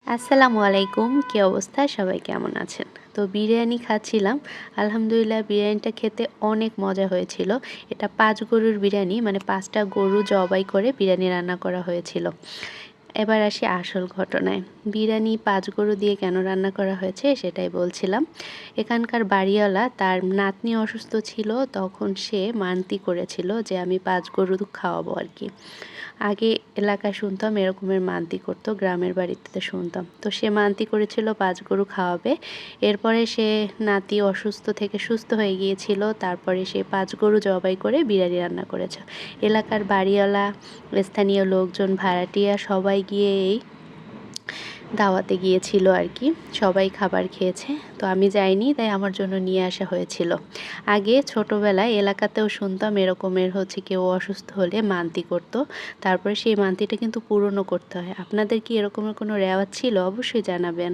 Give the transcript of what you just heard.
আসসালামু আলাইকুম, কী অবস্থা? সবাই কেমন আছেন? তো বিরিয়ানি খাচ্ছিলাম। আলহামদুলিল্লাহ বিরিয়ানিটা খেতে অনেক মজা হয়েছিল। এটা ৫ গরুর বিরিয়ানি, মানে ৫ টা গরু জবাই করে বিরিয়ানি রান্না করা হয়েছিল। এবার আসি আসল ঘটনায়। বিরিয়ানি ৫ গরু দিয়ে কেন রান্না করা হয়েছে সেটাই বলছিলাম। এখানকার বাড়িওয়ালা, তার নাতনি অসুস্থ ছিল, তখন সে মানতি করেছিল যে আমি ৫ গরু খাওয়াবো আরকি। আগে এলাকায় শুনতাম এরকমের মান্তি করতো, গ্রামের বাড়িতে শুনতাম। তো সে মান্তি করেছিল ৫ গরু খাওয়াবে। এরপরে সে নাতি অসুস্থ থেকে সুস্থ হয়ে গিয়েছিল। তারপরে সে ৫ গরু জবাই করে বিরিয়ানি রান্না করেছে। এলাকার বাড়িওয়ালা, স্থানীয় লোকজন, ভাড়াটিয়া সবাই গিয়ে এই দাওয়াতে গিয়েছিল আরকি। সবাই খাবার খেয়েছে। তো আমি যাইনি, তাই আমার জন্য নিয়ে আসা হয়েছিল। আগে ছোটবেলায় এলাকাতেও শুনতাম এরকমের কেউ অসুস্থ হলে মান্তি করত। তারপরে সেই মান্তিটা কিন্তু পূরণও করতে হয়। আপনাদের কি এরকমের কোনো রেওয়াজ ছিল? অবশ্যই জানাবেন।